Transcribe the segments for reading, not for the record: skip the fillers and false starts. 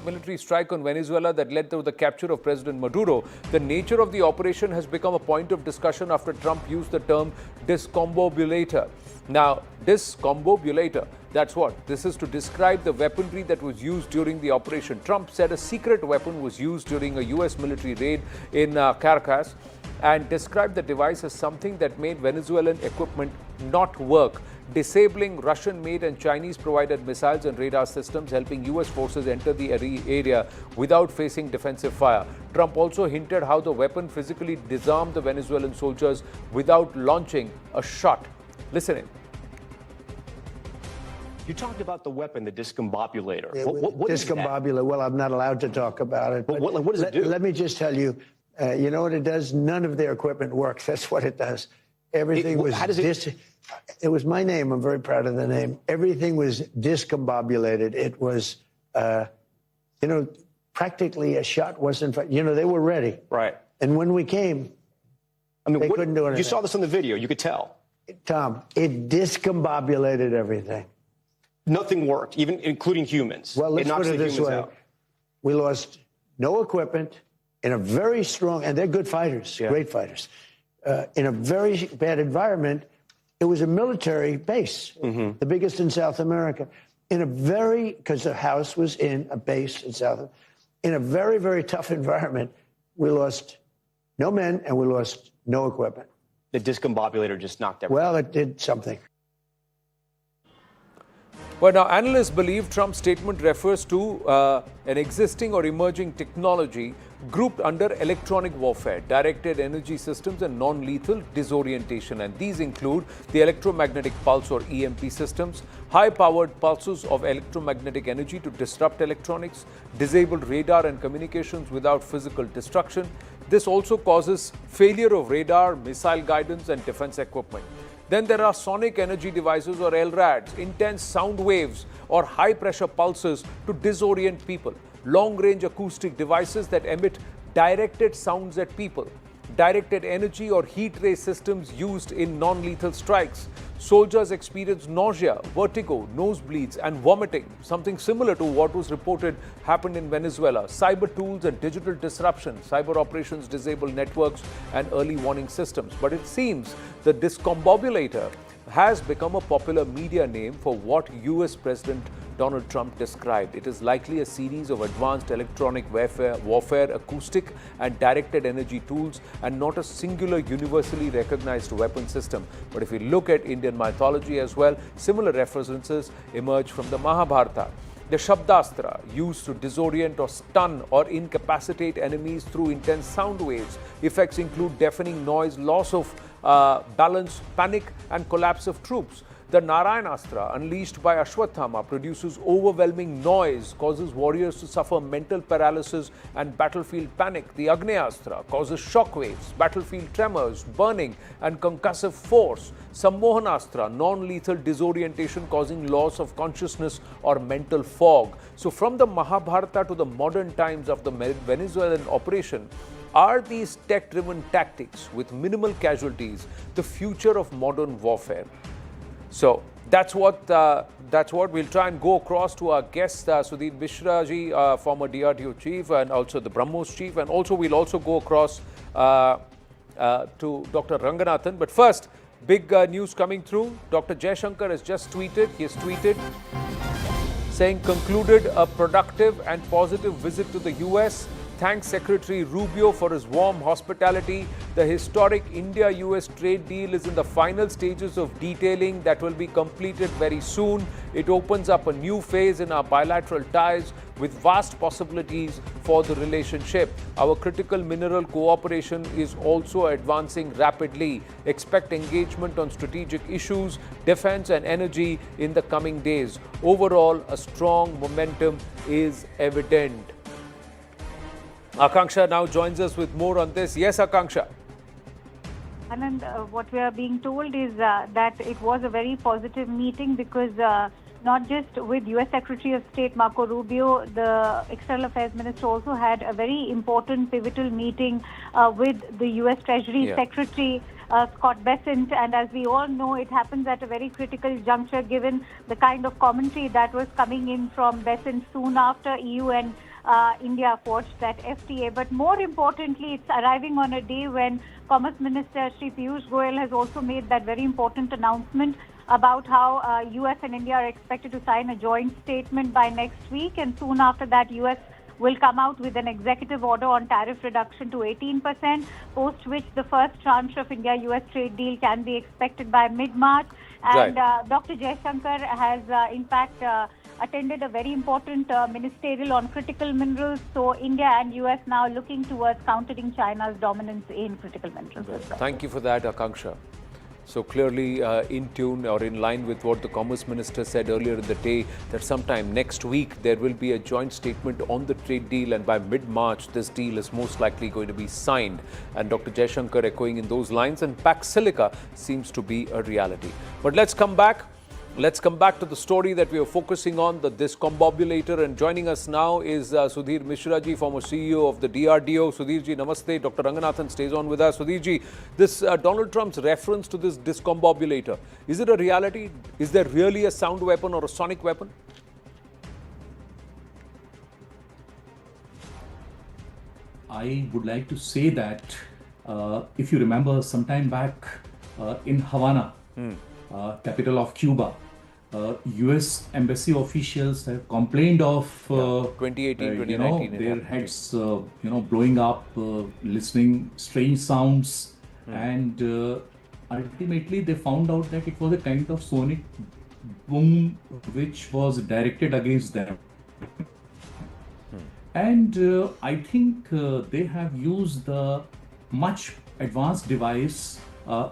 shock military strike on Venezuela that led to the capture of President Maduro, the nature of the operation has become a point of discussion after Trump used the term Discombobulator. Now, Discombobulator, that's what? This is to describe the weaponry that was used during the operation. Trump said a secret weapon was used during a U.S. military raid in Caracas and described the device as something that made Venezuelan equipment not work, disabling Russian-made and Chinese-provided missiles and radar systems, helping U.S. forces enter the area without facing defensive fire. Trump also hinted how the weapon physically disarmed the Venezuelan soldiers without launching a shot. Listen in. You talked about the weapon, the discombobulator. Yeah, what discombobulator? Well, I'm not allowed to talk about it. But what does it do? Let me just tell you, you know what it does? None of their equipment works. That's what it does. Everything was... How does it... It was my name. I'm very proud of the name. Everything was discombobulated. It was, you know, practically a shot wasn't... You know, they were ready. Right. And when we came, I mean, they couldn't do anything. You saw this on the video. You could tell. Tom, it discombobulated everything. Nothing worked, even including humans. Well, let's put it this way. Out. We lost no equipment in a very strong, and they're good fighters, great fighters. In a very bad environment, it was a military base, the biggest in South America. In a very, because the house was in a base in South, in a very, very tough environment, we lost no men and we lost no equipment. The discombobulator just knocked everything. Well, it did something. Well, now, analysts believe Trump's statement refers to an existing or emerging technology grouped under electronic warfare, directed energy systems and non-lethal disorientation. And these include the electromagnetic pulse or EMP systems, high-powered pulses of electromagnetic energy to disrupt electronics, disabled radar and communications without physical destruction. This also causes failure of radar, missile guidance and defense equipment. Then there are sonic energy devices or LRADs, intense sound waves or high-pressure pulses to disorient people. Long-range acoustic devices that emit directed sounds at people. Directed energy or heat ray systems used in non-lethal strikes. Soldiers experience nausea, vertigo, nosebleeds and vomiting, something similar to what was reported happened in Venezuela. Cyber tools and digital disruption. Cyber operations disable networks and early warning systems. But it seems the Discombobulator has become a popular media name for what U.S. President Donald Trump described. It is likely a series of advanced electronic warfare, acoustic and directed energy tools, and not a singular universally recognized weapon system. But if we look at Indian mythology as well, similar references emerge from the Mahabharata. The Shabdastra, used to disorient or stun or incapacitate enemies through intense sound waves. Effects include deafening noise, loss of balance, panic and collapse of troops. The Narayanastra, unleashed by Ashwatthama, produces overwhelming noise, causes warriors to suffer mental paralysis and battlefield panic. The Agnyastra causes shock waves, battlefield tremors, burning and concussive force. Sammohanastra, non-lethal disorientation causing loss of consciousness or mental fog. So from the Mahabharata to the modern times of the Venezuelan operation, are these tech-driven tactics with minimal casualties the future of modern warfare? So that's what we'll try and go across to our guest, Sudhir Mishra ji, former DRDO chief and also the BrahMos chief. And also we'll also go across to Dr. Ranganathan. But first, big news coming through. Dr. Jaishankar has just tweeted. He has tweeted saying, concluded a productive and positive visit to the U.S. Thanks Secretary Rubio for his warm hospitality. The historic India-US trade deal is in the final stages of detailing that will be completed very soon. It opens up a new phase in our bilateral ties with vast possibilities for the relationship. Our critical mineral cooperation is also advancing rapidly. Expect engagement on strategic issues, defense and energy in the coming days. Overall, a strong momentum is evident. Akanksha now joins us with more on this. Yes, Akanksha. Anand, what we are being told is that it was a very positive meeting because not just with U.S. Secretary of State Marco Rubio, the External Affairs Minister also had a very important pivotal meeting with the U.S. Treasury Secretary Scott Bessent, and as we all know, it happens at a very critical juncture given the kind of commentary that was coming in from Bessent soon after EU and India forged that FTA. But more importantly, it's arriving on a day when Commerce Minister Shri Piyush Goyal has also made that very important announcement about how US and India are expected to sign a joint statement by next week, and soon after that US will come out with an executive order on tariff reduction to 18%, post which the first tranche of India-US trade deal can be expected by mid-March. And Dr. Jaishankar has, in fact, attended a very important ministerial on critical minerals. So India and US now looking towards countering China's dominance in critical minerals as well. Thank you for that, Akanksha. So clearly in tune or in line with what the Commerce Minister said earlier in the day, that sometime next week there will be a joint statement on the trade deal, and by mid-March this deal is most likely going to be signed. And Dr. Jaishankar echoing in those lines, and Pax Silica seems to be a reality. But let's come back. Let's come back to the story that we are focusing on, the Discombobulator. And joining us now is Sudhir Mishra ji, former CEO of the DRDO. Sudhir ji, namaste. Dr. Ranganathan stays on with us. Sudhir ji, this Donald Trump's reference to this Discombobulator, is it a reality? Is there really a sound weapon or a sonic weapon? I would like to say that if you remember sometime back in Havana, capital of Cuba, US embassy officials have complained of 2018, 2019, their heads blowing up, listening strange sounds, and ultimately they found out that it was a kind of sonic boom which was directed against them. And I think they have used the much advanced device.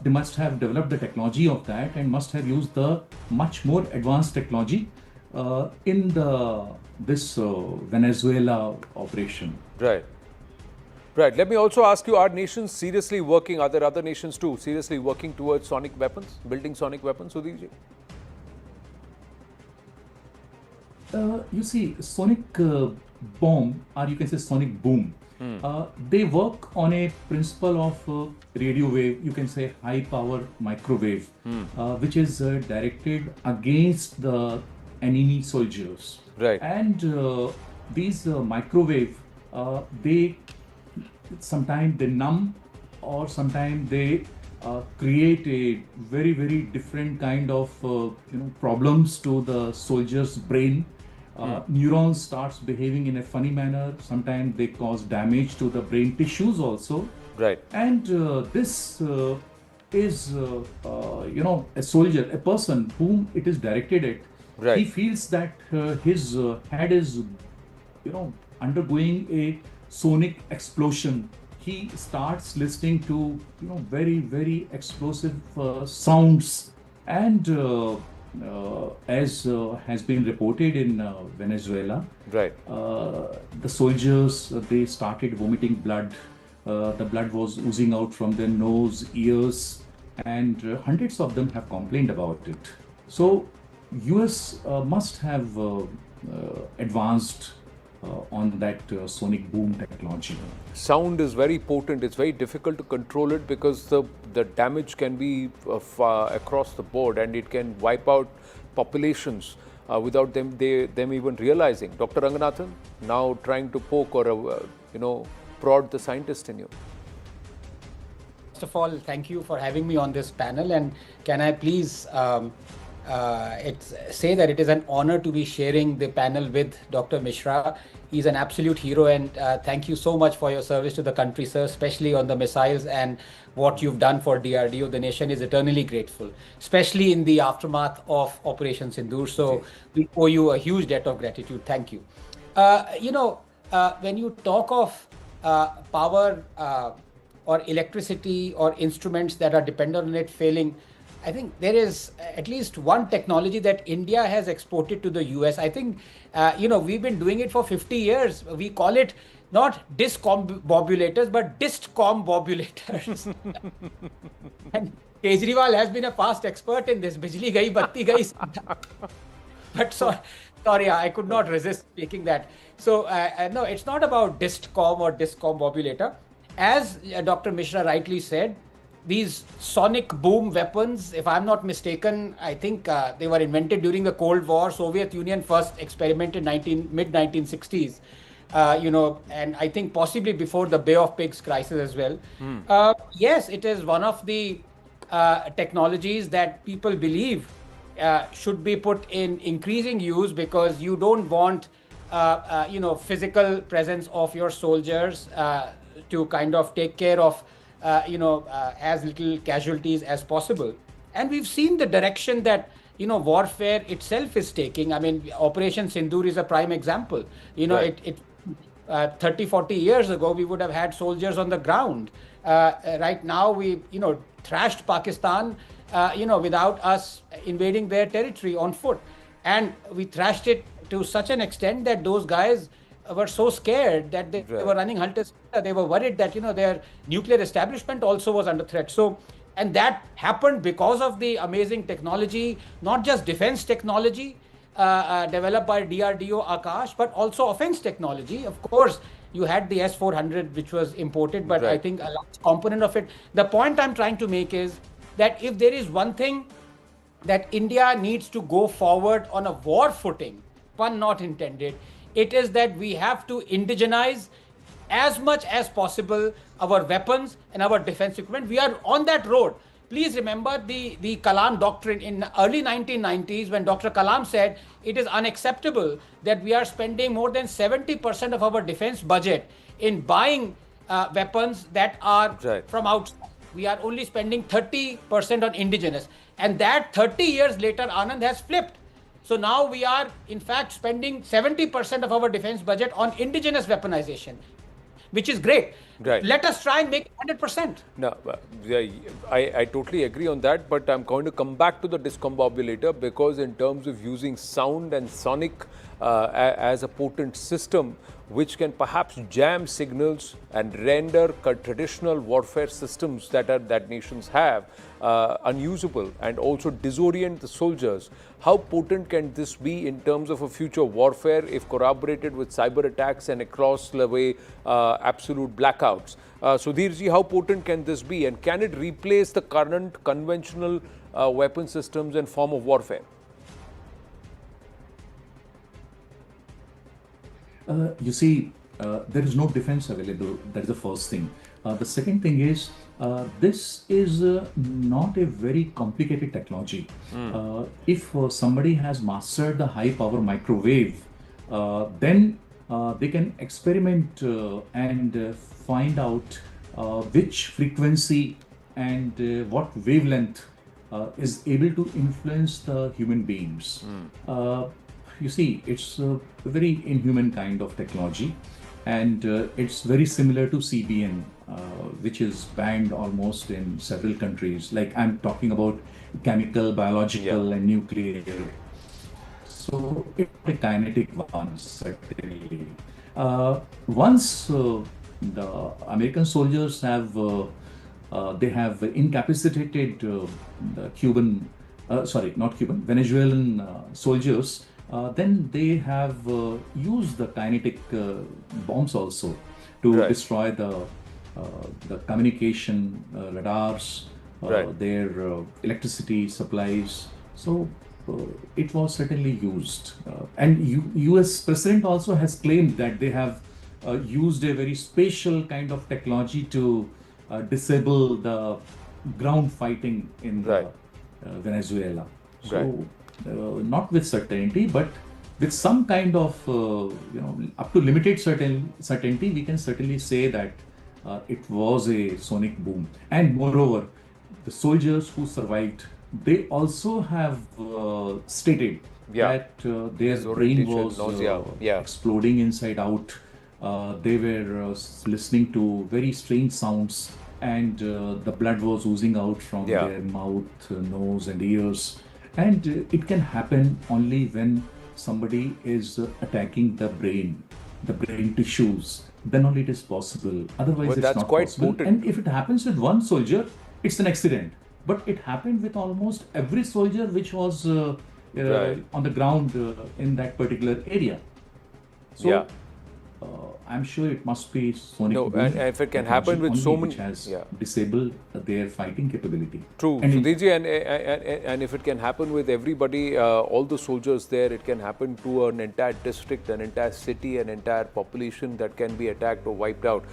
They must have developed the technology of that and must have used the much more advanced technology in this Venezuela operation. Right. Right. Let me also ask you, are nations seriously working, are there other nations too, seriously working towards sonic weapons, building sonic weapons, Sudhir ji? You see, sonic bomb, or you can say sonic boom, they work on a principle of radio wave, you can say high power microwave, which is directed against the enemy soldiers. Right. And these microwave, they sometimes they numb, or sometimes they create a very, very different kind of problems to the soldier's brain. Neurons starts behaving in a funny manner. Sometimes they cause damage to the brain tissues also. Right. And this is, a soldier, a person whom it is directed at. Right. He feels that his head is, undergoing a sonic explosion. He starts listening to, very, very explosive sounds. And as has been reported in Venezuela, Right. The soldiers, they started vomiting blood. The blood was oozing out from their nose, ears, and hundreds of them have complained about it. So US must have advanced on that sonic boom technology. Sound is very potent. It's very difficult to control it because the damage can be across the board, and it can wipe out populations without them even realizing. Dr. Ranganathan, now trying to poke or prod the scientist in you. First of all, thank you for having me on this panel, and can I please say that it is an honor to be sharing the panel with Dr. Mishra. He's an absolute hero, and thank you so much for your service to the country, sir, especially on the missiles and what you've done for DRDO. The nation is eternally grateful, especially in the aftermath of Operation Sindoor. So we owe you a huge debt of gratitude. Thank you. When you talk of power or electricity or instruments that are dependent on it failing, I think there is at least one technology that India has exported to the US. I think, we've been doing it for 50 years. We call it not discombobulators, but discombobulators. And Kejriwal has been a past expert in this. Bijli gayi, batti gayi. But sorry, I could not resist speaking that. So, no, it's not about discom or discombobulator. As Dr. Mishra rightly said, these sonic boom weapons, if I'm not mistaken, I think they were invented during the Cold War. Soviet Union first experimented mid-1960s. and I think possibly before the Bay of Pigs crisis as well. Yes, it is one of the technologies that people believe should be put in increasing use, because you don't want physical presence of your soldiers to kind of take care of as little casualties as possible. And we've seen the direction that warfare itself is taking. I mean, Operation Sindoor is a prime example. Right. 30-40 years ago we would have had soldiers on the ground. Right now we trashed Pakistan without us invading their territory on foot, and we thrashed it to such an extent that those guys were so scared that they were running helter-skelter. They were worried that their nuclear establishment also was under threat. So, and that happened because of the amazing technology, not just defense technology developed by DRDO Akash, but also offense technology. Of course, you had the S-400, which was imported, but I think a large component of it. The point I'm trying to make is that if there is one thing that India needs to go forward on a war footing, pun not intended, it is that we have to indigenize as much as possible our weapons and our defense equipment. We are on that road. Please remember the Kalam doctrine in early 1990s, when Dr. Kalam said it is unacceptable that we are spending more than 70% of our defense budget in buying weapons that are from outside. We are only spending 30% on indigenous. And that 30 years later, Anand, has flipped. So now we are, in fact, spending 70% of our defense budget on indigenous weaponization, which is great. Right. Let us try and make it 100%. No, I totally agree on that, but I'm going to come back to the discombobulator, because in terms of using sound and sonic as a potent system, which can perhaps jam signals and render traditional warfare systems that nations have unusable, and also disorient the soldiers. How potent can this be in terms of a future warfare if corroborated with cyber attacks and across the way absolute blackouts? Sudhirji, how potent can this be, and can it replace the current conventional weapon systems and form of warfare? You see, there is no defense available. That is the first thing. The second thing is, this is not a very complicated technology. If somebody has mastered the high power microwave, then they can experiment and find out which frequency and what wavelength is able to influence the human beings. You see, it's a very inhuman kind of technology, and it's very similar to CBN, which is banned almost in several countries. Like, I'm talking about chemical, biological, and nuclear. So it's a kinetic one, certainly. Once the American soldiers have incapacitated the Venezuelan soldiers, then they have used the kinetic bombs also to destroy the communication radars, their electricity supplies. So it was certainly used. And US President also has claimed that they have used a very special kind of technology to disable the ground fighting in Venezuela. So not with certainty, but with some kind of up to limited certainty, we can certainly say that it was a sonic boom. And moreover, the soldiers who survived, they also have stated that their brain was exploding inside out. They were listening to very strange sounds, and the blood was oozing out from their mouth, nose, and ears. And it can happen only when somebody is attacking the brain tissues. Then only it is possible. Otherwise, it's not possible. Potent. And if it happens with one soldier, it's an accident. But it happened with almost every soldier which was on the ground in that particular area. So I'm sure it must be Sonic No, Boom and if it can happen with technology so only many- which has yeah. disabled their fighting capability. True, And Sudhirji, and if it can happen with everybody, all the soldiers there, it can happen to an entire district, an entire city, an entire population that can be attacked or wiped out.